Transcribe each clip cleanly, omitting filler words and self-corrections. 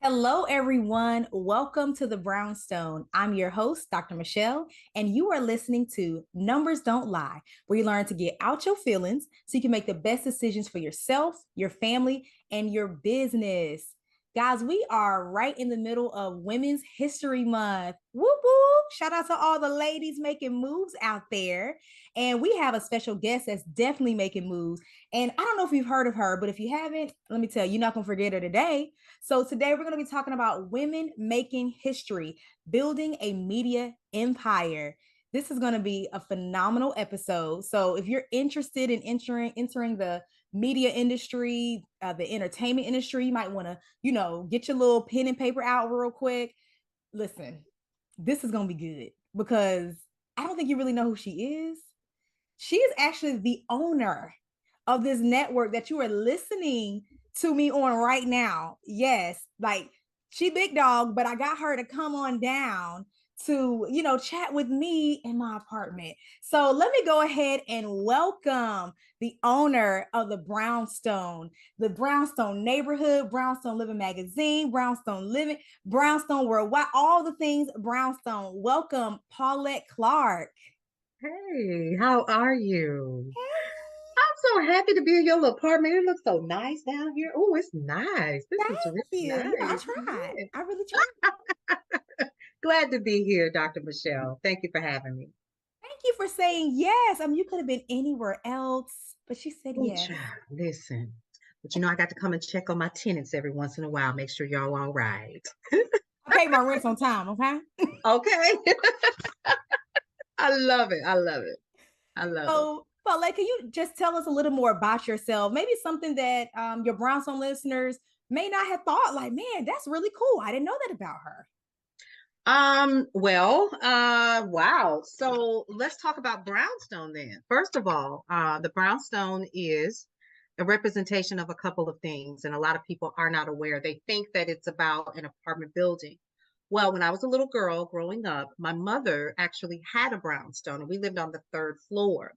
Hello, everyone. Welcome to the Brownstone. I'm your host, Dr. Michelle, and you are listening to Numbers Don't Lie, where you learn to get out your feelings so you can make the best decisions for yourself, your family, and your business. Guys, we are right in the middle of Women's History Month. Whoop whoop. Shout out to all the ladies making moves out there. And we have a special guest that's definitely making moves. And I don't know if you've heard of her, but if you haven't, let me tell you, you're not going to forget her today. So today we're going to be talking about women making history, building a media empire. This is going to be a phenomenal episode. So if you're interested in entering the media industry, the entertainment industry, you might want to, get your little pen and paper out real quick. Listen, this is going to be good because I don't think you really know who she is. She is actually the owner of this network that you are listening to me on right now. Yes, like she big dog, but I got her to come on down to, chat with me in my apartment. So let me go ahead and welcome the owner of the Brownstone neighborhood, Brownstone Living Magazine, Brownstone Living, Brownstone Worldwide, all the things Brownstone. Welcome, Paulette Clark. Hey, how are you? I'm so happy to be in your little apartment. It looks so nice down here. Oh, it's nice. This Thank is really you. I nice. tried. Yeah. I really tried. Glad to be here, Dr. Michelle. Thank you for having me. Thank you for saying yes. I mean, you could have been anywhere else, but she said Oh, yes. child, listen. But I got to come and check on my tenants every once in a while, make sure y'all all right. I paid my rent on time, okay? Okay. I love it. I love it. I love it. So, Paulette, can you just tell us a little more about yourself? Maybe something that your Brownstone listeners may not have thought, like, man, that's really cool. I didn't know that about her. Wow. So let's talk about Brownstone then. First of all, the Brownstone is a representation of a couple of things, and a lot of people are not aware. They think that it's about an apartment building. Well, when I was a little girl growing up, my mother actually had a brownstone, and we lived on the third floor.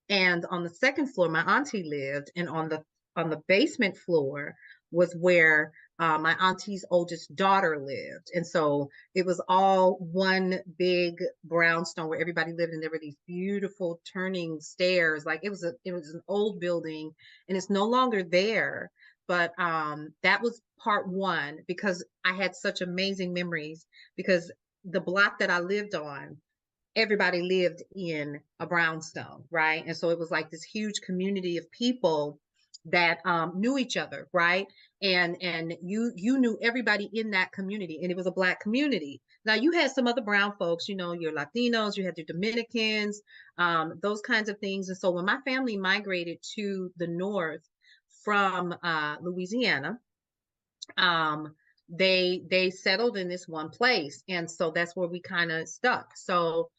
And on the second floor, my auntie lived, and on the basement floor was where my auntie's oldest daughter lived. And so it was all one big brownstone where everybody lived, and there were these beautiful turning stairs. Like it was an old building, and it's no longer there. But that was part one because I had such amazing memories because the block that I lived on everybody lived in a brownstone, right? And so it was like this huge community of people that knew each other, right? And you knew everybody in that community, and it was a Black community. Now you had some other brown folks, your Latinos, you had your Dominicans, those kinds of things. And so when my family migrated to the north from Louisiana, um, they settled in this one place, and so that's where we kind of stuck. So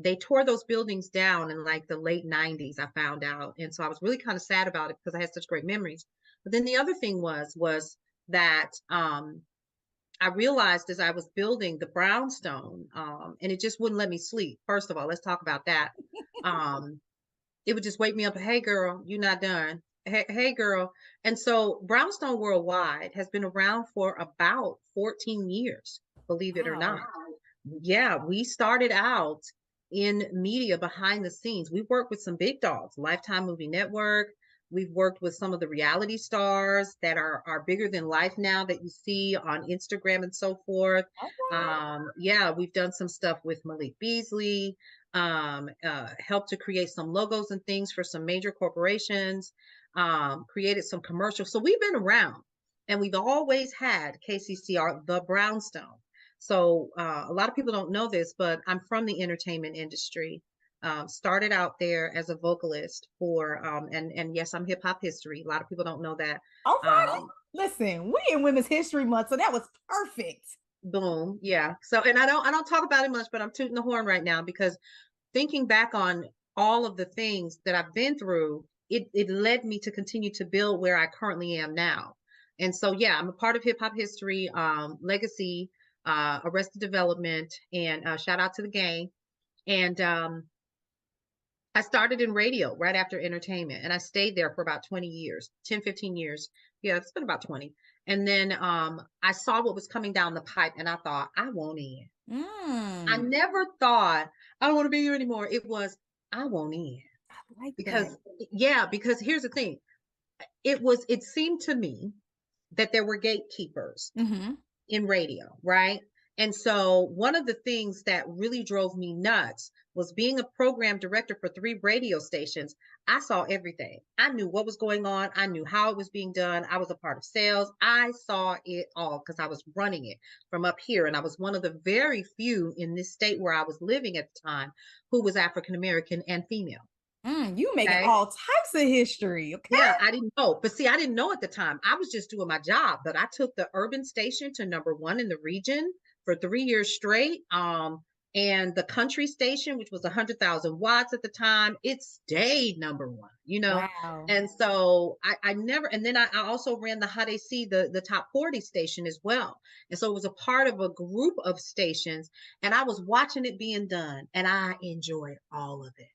they tore those buildings down in like the late 90s, I found out. And so I was really kind of sad about it because I had such great memories. But then the other thing was that I realized as I was building the brownstone, and it just wouldn't let me sleep. First of all, let's talk about that. Um, it would just wake me up. Hey, girl, you're not done. Hey, girl. And so Brownstone Worldwide has been around for about 14 years, believe it or not. Wow. Yeah, we started out in media behind the scenes. We worked with some big dogs, Lifetime Movie Network. We've worked with some of the reality stars that are bigger than life now that you see on Instagram and so forth. Okay. Yeah, we've done some stuff with Malik Beasley, helped to create some logos and things for some major corporations, created some commercials. So we've been around, and we've always had KCCR, the Brownstone. So a lot of people don't know this, but I'm from the entertainment industry. Started out there as a vocalist for, and yes, I'm hip hop history. A lot of people don't know that. All right. Um, Listen, we in Women's History Month, so that was perfect. Boom, yeah. So, and I don't talk about it much, but I'm tooting the horn right now because thinking back on all of the things that I've been through, it led me to continue to build where I currently am now. And so, yeah, I'm a part of hip hop history, legacy, Arrested Development, and shout out to the gang. And I started in radio right after entertainment, and I stayed there for about 20 years, 10, 15 years. Yeah, it's been about 20. And then I saw what was coming down the pipe and I thought, I want in. I Mm, never thought I don't want to be here anymore. It was I want in. I like that. Because because here's the thing. It seemed to me that there were gatekeepers Mm-hmm. in radio, right? And so one of the things that really drove me nuts was being a program director for 3 radio stations. I saw everything. I knew what was going on. I knew how it was being done. I was a part of sales. I saw it all because I was running it from up here. And I was one of the very few in this state where I was living at the time who was African American and female. You making Okay. all types of history, okay? Yeah, I didn't know. But see, I didn't know at the time. I was just doing my job. But I took the urban station to #1 in the region for 3 years straight. And the country station, which was 100,000 watts at the time, it stayed #1. Wow. And so I never, and then I also ran the Hot AC, the top 40 station as well. And so it was a part of a group of stations, and I was watching it being done, and I enjoyed all of it.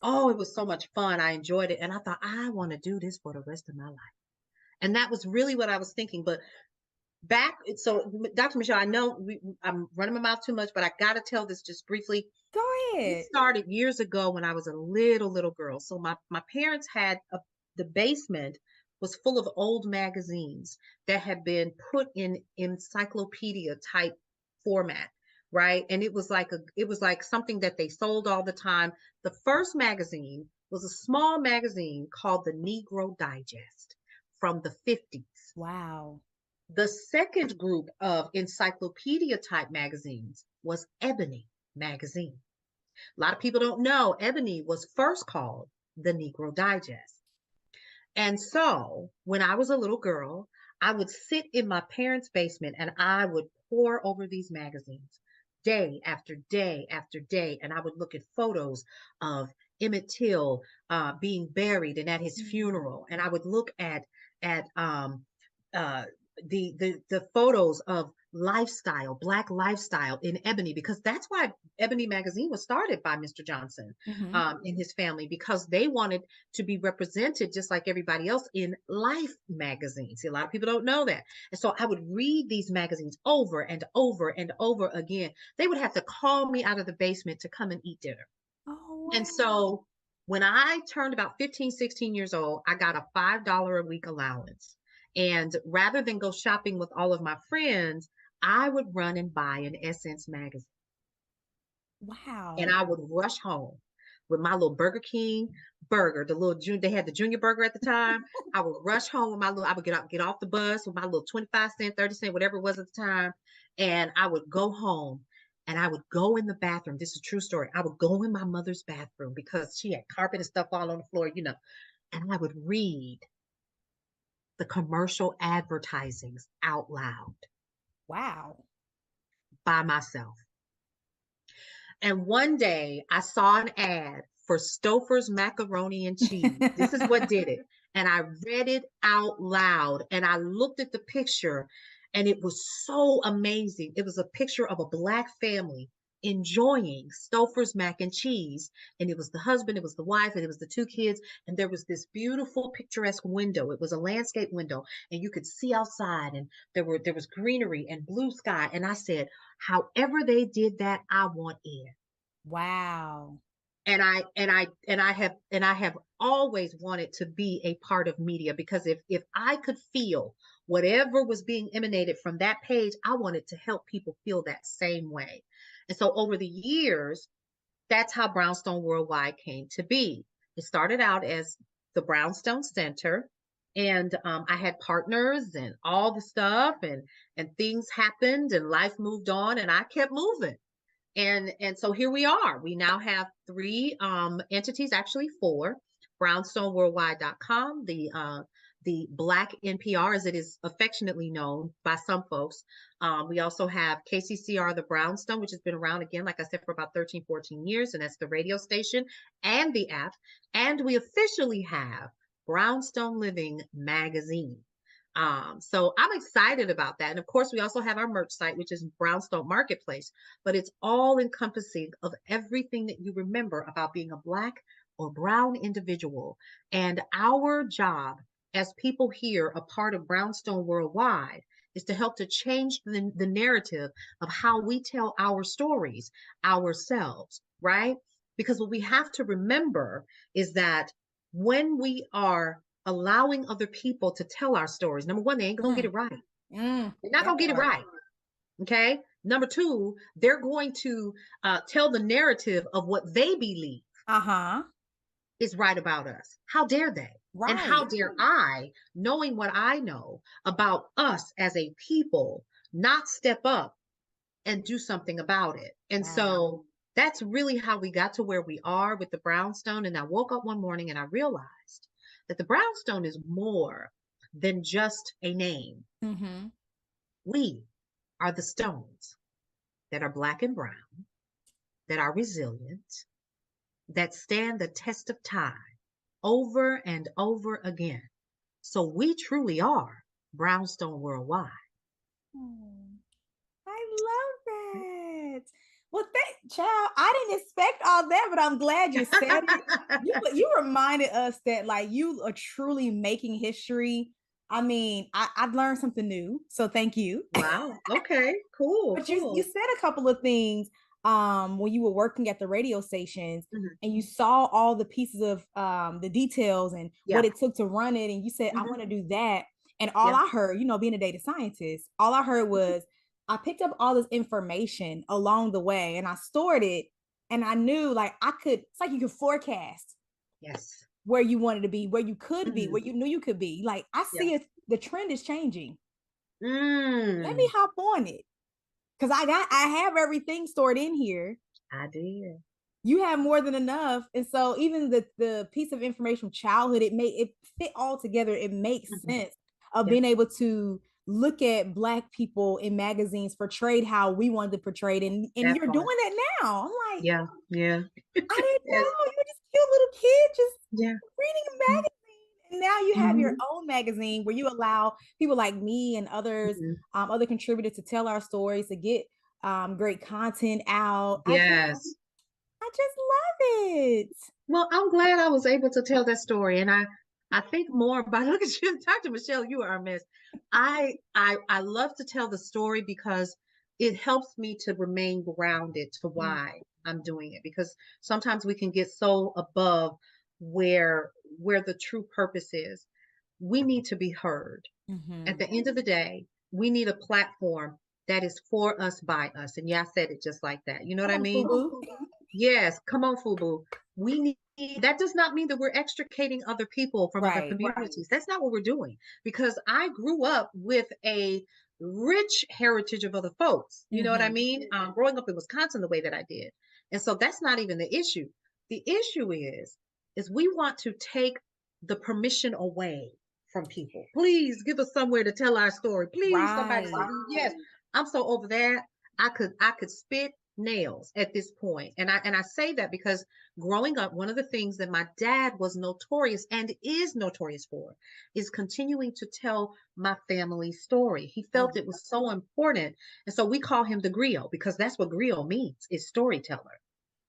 Oh, it was so much fun. I enjoyed it. And I thought, I want to do this for the rest of my life. And that was really what I was thinking. But so Dr. Michele, I know I'm running my mouth too much, but I got to tell this just briefly. Go It ahead. started years ago when I was a little girl. So my parents had the basement was full of old magazines that had been put in encyclopedia type format, right? And it was like something that they sold all the time. The first magazine was a small magazine called the Negro Digest from the 50s. Wow. The second group of encyclopedia type magazines was Ebony magazine. A lot of people don't know Ebony was first called the Negro Digest. And so when I was a little girl, I would sit in my parents' basement and I would pore over these magazines day after day after day. And I would look at photos of Emmett Till being buried and at his funeral. And I would look at uh, the photos of black lifestyle in Ebony, because that's why Ebony magazine was started by Mr. Johnson Mm-hmm. in his family, because they wanted to be represented just like everybody else in Life magazine. See, a lot of people don't know that. And so I would read these magazines over and over and over again. They would have to call me out of the basement to come and eat dinner. Oh, And wow. so when I turned about 15, 16 years old, I got a $5 a week allowance. And rather than go shopping with all of my friends, I would run and buy an Essence magazine. And Wow. I would rush home with my little Burger King burger, they had the junior burger at the time. I would rush home with I would get off the bus with my little 25 cent, 30 cent, whatever it was at the time. And I would go home and I would go in the bathroom. This is a true story. I would go in my mother's bathroom because she had carpet and stuff all on the floor. And I would read the commercial advertisings out loud Wow. by myself. And one day I saw an ad for Stouffer's macaroni and cheese. This is what did it. And I read it out loud and I looked at the picture and it was so amazing. It was a picture of a Black family enjoying Stouffer's mac and cheese. And it was the husband, it was the wife, and it was the 2 kids. And there was this beautiful picturesque window. It was a landscape window and you could see outside, and there was greenery and blue sky. And I said, however they did that, I want in. Wow. And I have always wanted to be a part of media, because if I could feel whatever was being emanated from that page, I wanted to help people feel that same way. And so over the years, that's how Brownstone Worldwide came to be. It started out as the Brownstone Center, and I had partners and all the stuff, and things happened, and life moved on, and I kept moving. And so here we are. We now have 3 entities, actually 4. BrownstoneWorldwide.com, the Black NPR, as it is affectionately known by some folks. We also have KCCR, the Brownstone, which has been around, again, like I said, for about 13, 14 years, and that's the radio station and the app. And we officially have Brownstone Living Magazine. So I'm excited about that. And of course, we also have our merch site, which is Brownstone Marketplace, but it's all encompassing of everything that you remember about being a Black or brown individual. And our job as people here, a part of Brownstone Worldwide is to help to change the narrative of how we tell our stories ourselves, right? Because what we have to remember is that when we are allowing other people to tell our stories, number one, they ain't gonna get it right. They're not That gonna get it part. right. Okay. Number two, they're going to tell the narrative of what they believe Uh-huh. is right about us. How dare they? And how Right. dare I, knowing what I know about us as a people, not step up and do something about it? And Wow. so that's really how we got to where we are with the brownstone. And I woke up one morning and I realized that the brownstone is more than just a name. Mm-hmm. We are the stones that are black and brown, that are resilient, that stand the test of time over and over again. So we truly are Brownstone Worldwide. Oh, I love that. Well, thank child. I didn't expect all that, but I'm glad you said it. You reminded us that like you are truly making history. I mean, I've learned something new, so thank you. Wow. Okay. Cool. But you Cool. said a couple of things when you were working at the radio stations Mhm. and you saw all the pieces of the details and what Yeah. it took to run it, and you said I Mhm. want to do that. And all Yeah. I heard, being a data scientist, all I heard Mhm. was I picked up all this information along the way and I stored it, and I knew like I could, it's like you could forecast Yes. where you wanted to be, where you could be, Mhm. where you knew you could be. Like I Yeah. see it, the trend is changing. Let me Mm. hop on it because I have everything stored in here. I did. You have more than enough. And so even the piece of information from childhood, it fit all together. It makes Mhm. sense of Yeah. being able to look at Black people in magazines portrayed how we wanted to portray it. And That you're part. doing that now. I'm like, Yeah. Yeah. I didn't Yes. know. You're just cute little kid just Yeah. reading a magazine. And now you have your Mhm. own magazine where you allow people like me and others, Mhm. other contributors to tell our stories, to get great content out. Yes. I just love it. Well, I'm glad I was able to tell that story. And I think more about look at you, Dr. Michelle, you are a mess. I love to tell the story because it helps me to remain grounded to Mm, why I'm doing it. Because sometimes we can get so above where the true purpose is. We need to be heard. At mhm. the end of the day, we need a platform that is for us by us. And yeah, I said it just like that. You know what Come I on, mean? Fubu. Yes, come on, Fubu. We need that does not mean that we're extricating other people from other Right. communities. That's not what we're doing because I grew up with a rich heritage of other folks. You know what I Mhm. mean? Growing up in Wisconsin the way that I did. And so that's not even the issue. The issue is we want to take the permission away from people. Please give us somewhere to tell our story. Please, somebody say Right. yes. I'm so over that. I could spit nails at this point. And I say that because growing up, one of the things that my dad was notorious and is notorious for is continuing to tell my family story. He felt Mhm. it was so important. And so we call him the griot because that's what griot means, is storyteller.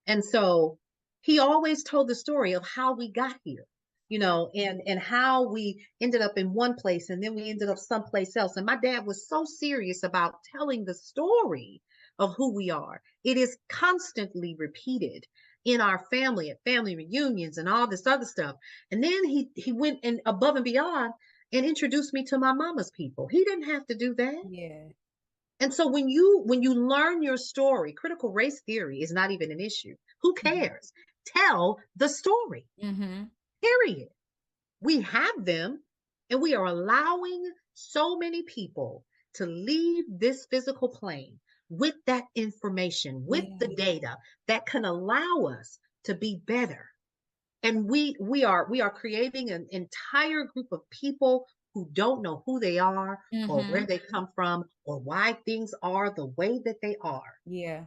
And so he always told the story of how we got here, and how we ended up in one place and then we ended up someplace else. And my dad was so serious about telling the story of who we are. It is constantly repeated in our family at family reunions and all this other stuff. And then he went and above and beyond and introduced me to my mama's people. He didn't have to do that. Yeah. And so when you learn your story, critical race theory is not even an issue. Who Mhm. cares? Tell the story. Mhm. Period. We have them and we are allowing so many people to leave this physical plane with that information, with the Yeah. data that can allow us to be better. And we are creating an entire group of people who don't know who they are or where Mhm. they come from or why things are the way that they are. Yeah.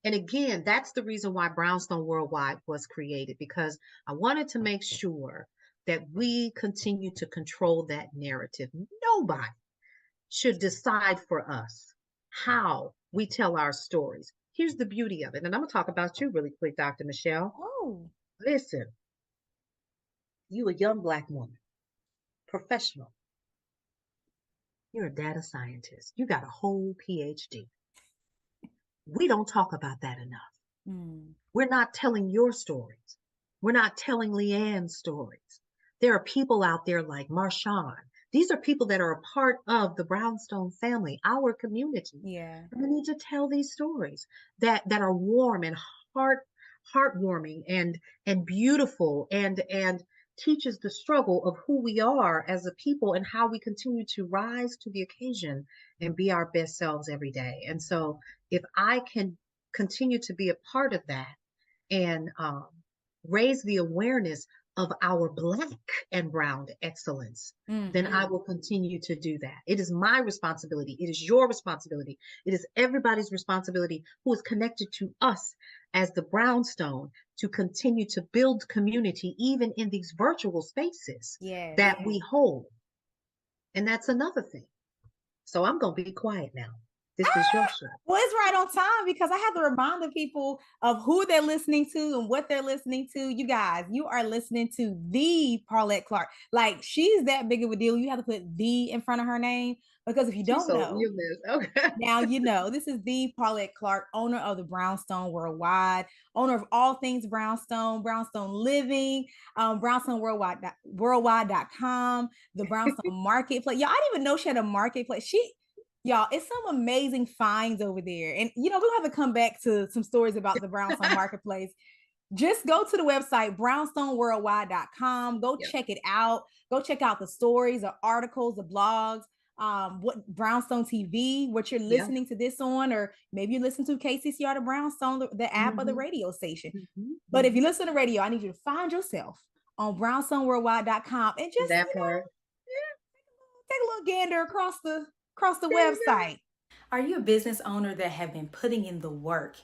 And again, that's the reason why Brownstone Worldwide was created, because I wanted to make sure that we continue to control that narrative. Nobody should decide for us how we tell our stories. Here's the beauty of it. And I'm going to talk about you really quick, Dr. Michelle. Oh. Listen, you a young Black woman professional. You're a data scientist. You got a whole PhD. We don't talk about that enough. Mm. We're not telling your stories. We're not telling Leanne's stories. There are people out there like Marshawn. These are people that are a part of the Brownstone family, our community. Yeah. And we need to tell these stories that are warm and heartwarming and beautiful and teaches the struggle of who we are as a people and how we continue to rise to the occasion and be our best selves every day. And so if I can continue to be a part of that and raise the awareness of our Black and brown excellence, then I will continue to do that. It is my responsibility. It is your responsibility. It is everybody's responsibility who is connected to us as the Brownstone to continue to build community, even in these virtual spaces Yes. that we hold. And that's another thing. So I'm going to be quiet now. This is your show. Well, it's right on time because I have to remind the people of who they're listening to and what they're listening to. You guys, you are listening to the Paulette Clark. Like, she's that big of a deal. You have to put the in front of her name because if you don't know, Okay. now you know. This is the Paulette Clark, owner of the Brownstone Worldwide, owner of all things Brownstone, Brownstone Living, Brownstone Worldwide.com, the Brownstone Marketplace. Y'all, I didn't even know she had a marketplace. Y'all, it's some amazing finds over there. And, we'll have to come back to some stories about the Brownstone Marketplace. Just go to the website, brownstoneworldwide.com. Go check it out. Go check out the stories, the articles, the blogs, what Brownstone TV, what you're listening to this on, or maybe you listen to KCCR to Brownstone, the app or the radio station. But if you listen to radio, I need you to find yourself on brownstoneworldwide.com and just that part. Take a little gander across the website. Are you a business owner that have been putting in the work,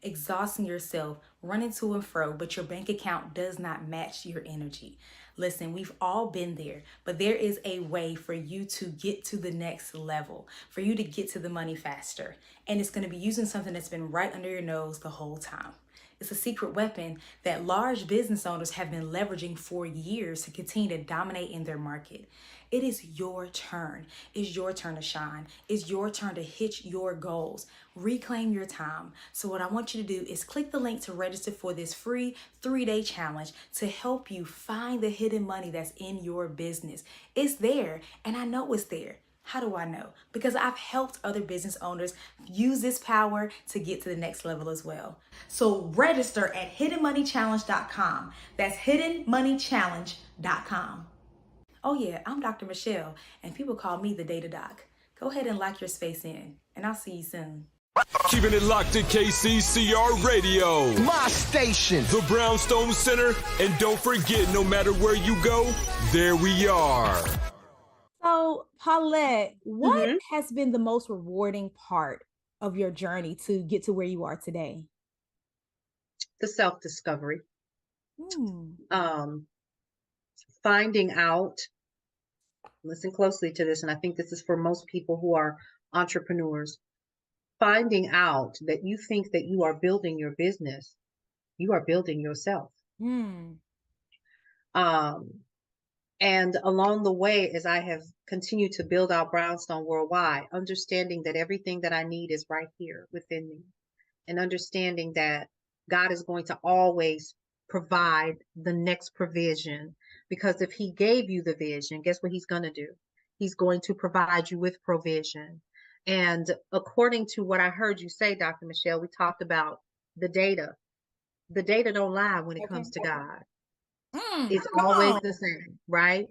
exhausting yourself, running to and fro, but your bank account does not match your energy? Listen, we've all been there, but there is a way for you to get to the next level, for you to get to the money faster. And it's going to be using something that's been right under your nose the whole time. It's a secret weapon that large business owners have been leveraging for years to continue to dominate in their market. It is your turn. It's your turn to shine. It's your turn to hit your goals. Reclaim your time. So what I want you to do is click the link to register for this free 3-day challenge to help you find the hidden money that's in your business. It's there, and I know it's there. How do I know? Because I've helped other business owners use this power to get to the next level as well. So register at hiddenmoneychallenge.com. That's hiddenmoneychallenge.com. Oh yeah, I'm Dr. Michele, and people call me the Data Doc. Go ahead and lock your space in, and I'll see you soon. Keeping it locked to KCCR Radio, my station, the Brownstone Center, and don't forget, no matter where you go, there we are. So, Paulette, what has been the most rewarding part of your journey to get to where you are today? The self-discovery. Finding out, listen closely to this, and I think this is for most people who are entrepreneurs, finding out that you think that you are building your business, you are building yourself. And along the way, as I have continued to build out Brownstone Worldwide, understanding that everything that I need is right here within me, and understanding that God is going to always provide the next provision, because if he gave you the vision, guess what he's going to do? He's going to provide you with provision. And according to what I heard you say, Dr. Michele, we talked about the data. The data don't lie when it comes to God. It's always the same, right?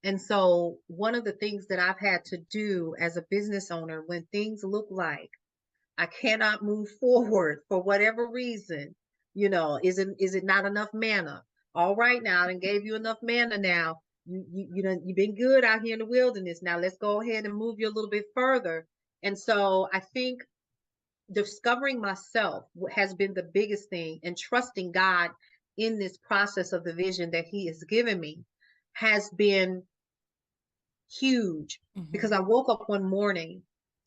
And so one of the things that I've had to do as a business owner, when things look like I cannot move forward for whatever reason, is it not enough manna? All right, now I gave you enough manna. Now you've been good out here in the wilderness. Now let's go ahead and move you a little bit further. And so I think discovering myself has been the biggest thing, and trusting God in this process of the vision that he has given me has been huge, because I woke up one morning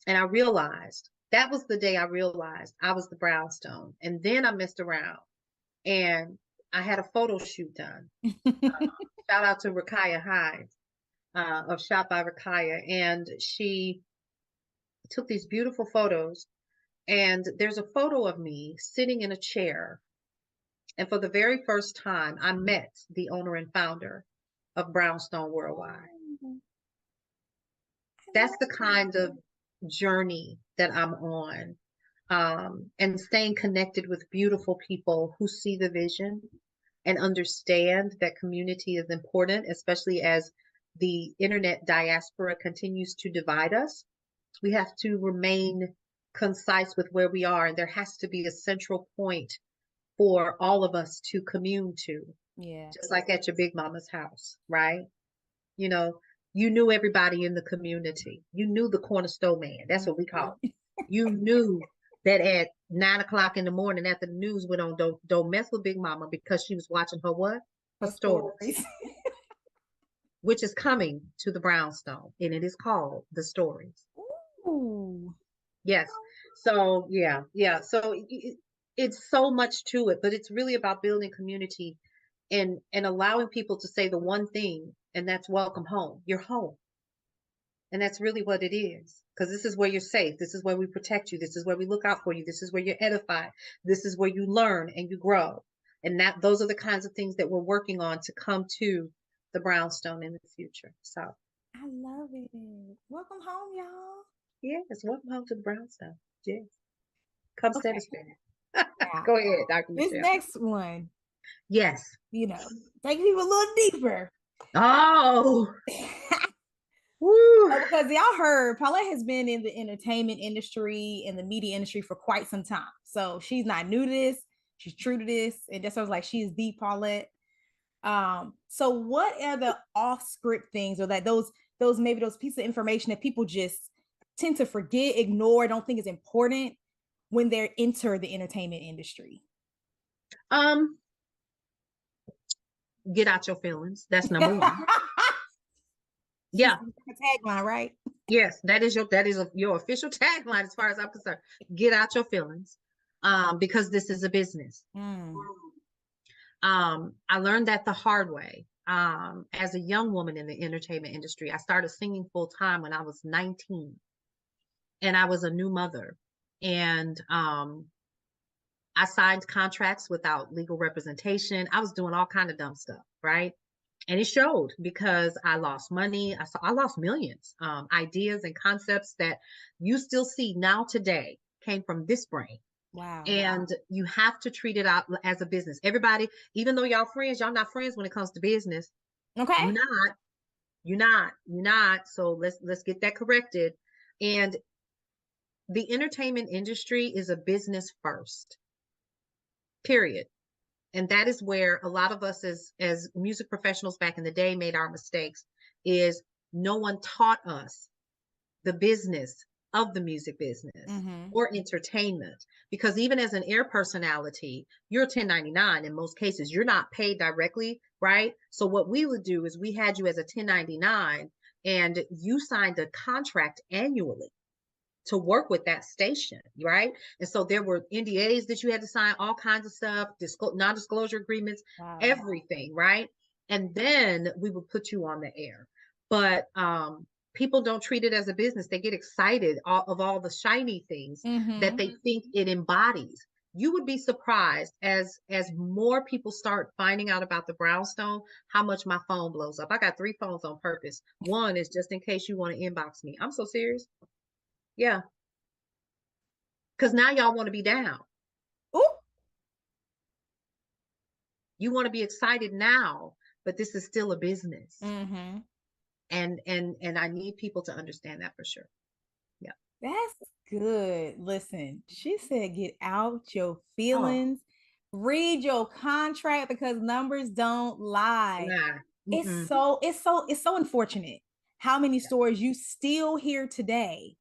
and I realized that was the day I realized I was the Brownstone. And then I messed around and I had a photo shoot done. Shout out to Rakaya Hines. of Shop by Rakaya, and she took these beautiful photos. And there's a photo of me sitting in a chair. And for the very first time, I met the owner and founder of Brownstone Worldwide. That's the kind of journey that I'm on. And staying connected with beautiful people who see the vision and understand that community is important, especially as the internet diaspora continues to divide us. We have to remain concise with where we are, and there has to be a central point for all of us to commune to. Yeah. Just like at your big mama's house, right? You know, you knew everybody in the community. You knew the cornerstone man. That's what we call it. You knew that at 9 o'clock in the morning after the news went on, don't mess with Big Mama, because she was watching her what? Her stories. Which is coming to the Brownstone, and it is called The Stories. Ooh. Yes. So yeah. So it's so much to it, but it's really about building community and allowing people to say the one thing, and that's welcome home. You're home. And that's really what it is, because this is where you're safe. This is where we protect you. This is where we look out for you. This is where you're edified. This is where you learn and you grow. And those are the kinds of things that we're working on to come to the Brownstone in the future. So I love it. Welcome home, y'all. yes, welcome home to the Brownstone. Yes. Come Okay. satisfied. Go ahead, Dr. This Michele. next one, Yes. you know, taking people a little deeper. Oh. Woo. Because y'all heard Paulette has been in the entertainment industry and the media industry for quite some time. So she's not new to this. She's true to this. And that's why I was like, she is the Paulette. So what are the off-script things, or that those maybe those pieces of information that people just tend to forget, ignore, don't think is important when they enter the entertainment industry? Get out your feelings. That's number one. Yeah. Tagline, right? Yes, that is your official tagline as far as I'm concerned. Get out your feelings, because this is a business. I learned that the hard way. As a young woman in the entertainment industry, I started singing full time when I was 19, and I was a new mother, and I signed contracts without legal representation. I was doing all kind of dumb stuff, right? And it showed, because I lost money. I lost millions. Ideas and concepts that you still see now today came from this brain. Wow. And you have to treat it out as a business. Everybody, even though y'all friends, y'all not friends when it comes to business. Okay. You're not. So let's get that corrected. And the entertainment industry is a business first. Period. And that is where a lot of us as music professionals back in the day made our mistakes, is no one taught us the business of the music business or entertainment. Because even as an air personality, you're 1099 in most cases. You're not paid directly, right? So what we would do is we had you as a 1099, and you signed a contract annually to work with that station, right? And so there were NDAs that you had to sign, all kinds of stuff, non-disclosure agreements, everything, right? And then we would put you on the air. But people don't treat it as a business. They get excited of all the shiny things that they think it embodies. You would be surprised as more people start finding out about the Brownstone, how much my phone blows up. I got 3 phones on purpose. One is just in case you want to inbox me. I'm so serious. Yeah. Because now y'all want to be down. Ooh. You want to be excited now, but this is still a business. And I need people to understand that for sure. Yeah. That's good. Listen, she said, get out your feelings. Read your contract, because numbers don't lie. It's so unfortunate how many stories you still hear today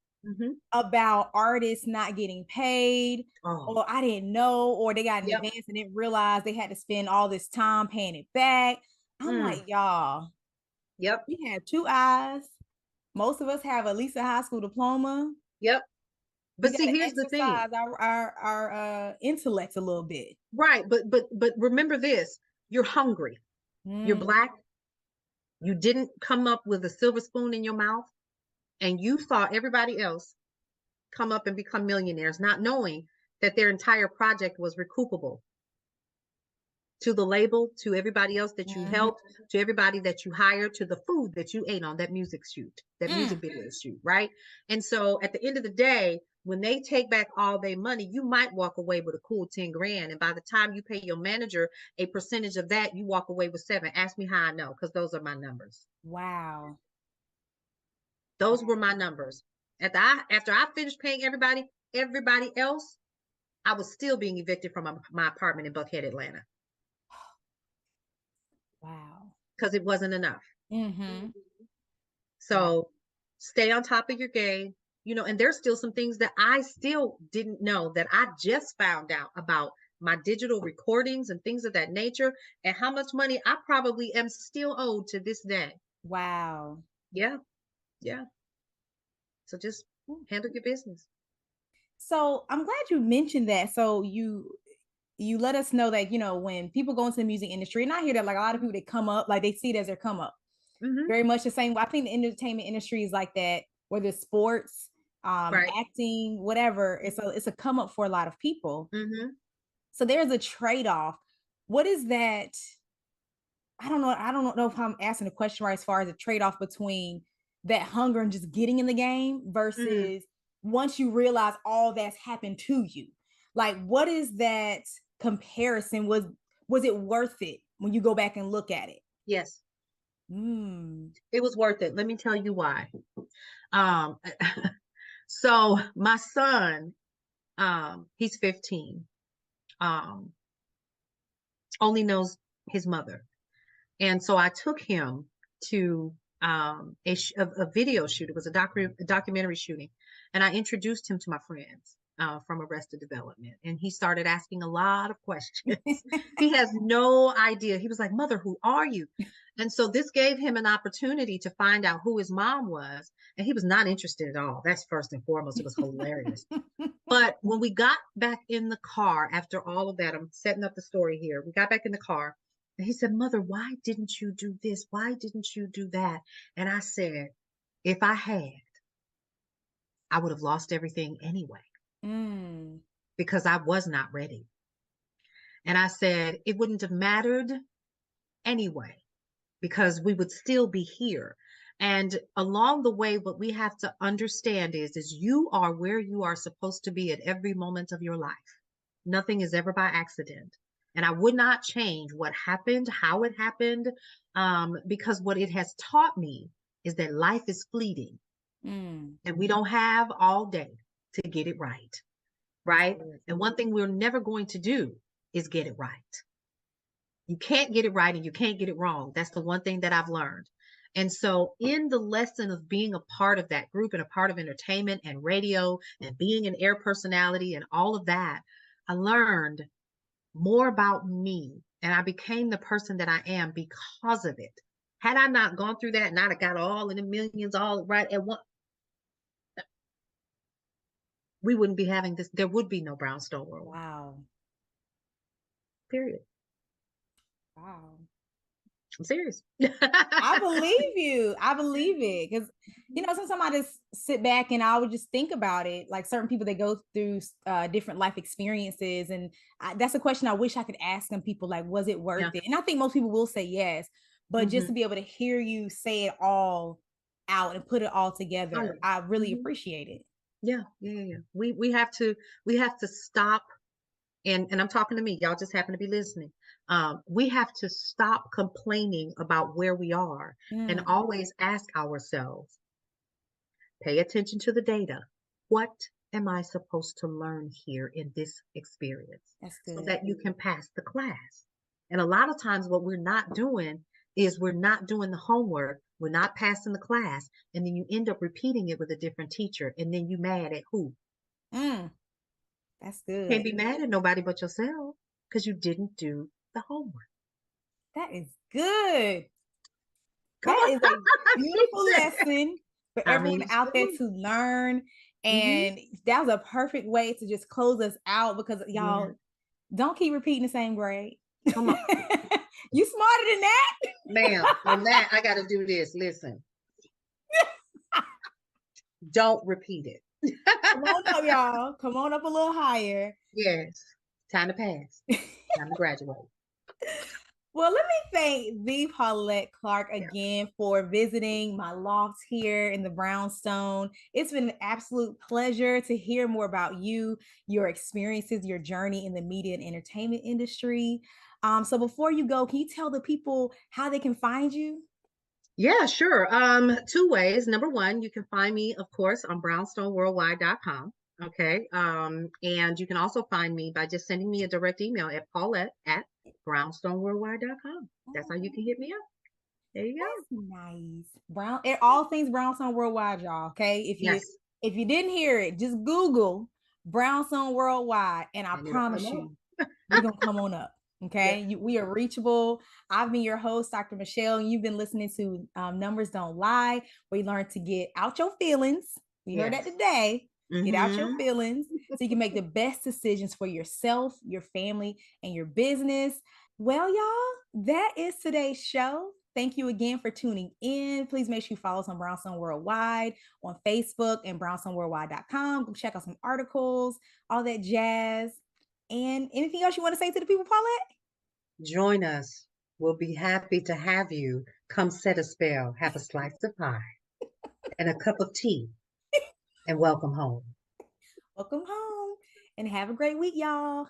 about artists not getting paid, or I didn't know, or they got an advance and didn't realize they had to spend all this time paying it back. I'm like, y'all, we have 2 eyes. Most of us have at least a high school diploma. But see, here's the thing. Our intellects a little bit. Right. But remember this, you're hungry. You're Black. You didn't come up with a silver spoon in your mouth, and you saw everybody else come up and become millionaires, not knowing that their entire project was recoupable to the label, to everybody else that you helped, to everybody that you hired, to the food that you ate on that music shoot, that music video shoot, right? And so at the end of the day, when they take back all their money, you might walk away with a cool 10 grand. And by the time you pay your manager a percentage of that, you walk away with 7. Ask me how I know, because those are my numbers. Wow. Those were my numbers. After I finished paying everybody else, I was still being evicted from my apartment in Buckhead, Atlanta. Wow. Because it wasn't enough. Mm-hmm. So stay on top of your game, and there's still some things that I still didn't know that I just found out about my digital recordings and things of that nature, and how much money I probably am still owed to this day. Wow. Yeah. Yeah. So just handle your business. So I'm glad you mentioned that. So you let us know that, when people go into the music industry, and I hear that like a lot of people that come up, like they see it as their come up. Very much the same. I think the entertainment industry is like that, whether it's sports, acting, whatever. It's a come up for a lot of people. So there's a trade-off. What is that? I don't know if I'm asking the question right, as far as a trade-off between that hunger and just getting in the game versus once you realize all that's happened to you. Like, what is that comparison? Was it worth it when you go back and look at it? Yes. It was worth it. Let me tell you why. So my son, he's 15, only knows his mother. And so I took him to a video shoot. It was a documentary shooting. And I introduced him to my friends from Arrested Development. And he started asking a lot of questions. He has no idea. He was like, "Mother, who are you?" And so this gave him an opportunity to find out who his mom was. And he was not interested at all. That's first and foremost. It was hilarious. But when we got back in the car after all of that, I'm setting up the story here. We got back in the car. And he said, "Mother, why didn't you do this? Why didn't you do that?" And I said, if I had, I would have lost everything anyway, because I was not ready. And I said, it wouldn't have mattered anyway, because we would still be here. And along the way, what we have to understand is you are where you are supposed to be at every moment of your life. Nothing is ever by accident. And I would not change what happened, how it happened, because what it has taught me is that life is fleeting, and we don't have all day to get it right. Right? And one thing we're never going to do is get it right. You can't get it right and you can't get it wrong. That's the one thing that I've learned. And so in the lesson of being a part of that group and a part of entertainment and radio and being an air personality and all of that, I learned more about me, and I became the person that I am because of it. Had I not gone through that and I'd have got all in the millions all right at once, we wouldn't be having this. There would be no Brownstone Worldwide. Wow. Period. Wow. I'm serious. I believe you. I believe it. Because, sometimes I just sit back and I would just think about it. Like certain people that go through different life experiences. And that's a question I wish I could ask them people, like, was it worth it? And I think most people will say yes. But just to be able to hear you say it all out and put it all together, I really appreciate it. Yeah. We have to stop. And I'm talking to me. Y'all just happen to be listening. We have to stop complaining about where we are and always ask ourselves, pay attention to the data. What am I supposed to learn here in this experience? That's good. So that you can pass the class. And a lot of times what we're not doing is we're not doing the homework. We're not passing the class. And then you end up repeating it with a different teacher. And then you mad at who? That's good. Can't be mad at nobody but yourself because you didn't do the homework. That is good. That is a beautiful lesson for everyone out there to learn. And that was a perfect way to just close us out, because y'all don't keep repeating the same grade. Come on. You smarter than that? Ma'am, on that, I got to do this. Listen, don't repeat it. Come on up, y'all. Come on up a little higher. Yes, time to pass. Time to graduate. Well, let me thank the Paulette Clark again for visiting my loft here in the Brownstone. It's been an absolute pleasure to hear more about you, your experiences, your journey in the media and entertainment industry. So before you go, can you tell the people how they can find you? Yeah, sure. Two ways. Number one, you can find me, of course, on brownstoneworldwide.com. Okay. And you can also find me by just sending me a direct email at Paulette@brownstoneworldwide.com. That's how you can hit me up. There you go. That's nice. All things Brownstone Worldwide, y'all. Okay. Yes. If you didn't hear it, just Google Brownstone Worldwide, and I And it'll promise come you, up. we're gonna come on up. Okay. Yeah. We are reachable. I've been your host, Dr. Michelle, and you've been listening to Numbers Don't Lie, where you learn to get out your feelings. We heard that Yes. today. Get out your Mhm. feelings so you can make the best decisions for yourself, your family, and your business. Well, y'all, that is today's show. Thank you again for tuning in. Please make sure you follow us on Brownstone Worldwide on Facebook and brownstoneworldwide.com. Go check out some articles, all that jazz. And anything else you want to say to the people, Paulette? Join us. We'll be happy to have you. Come set a spell, have a slice of pie, and a cup of tea, and welcome home. Welcome home and have a great week, y'all.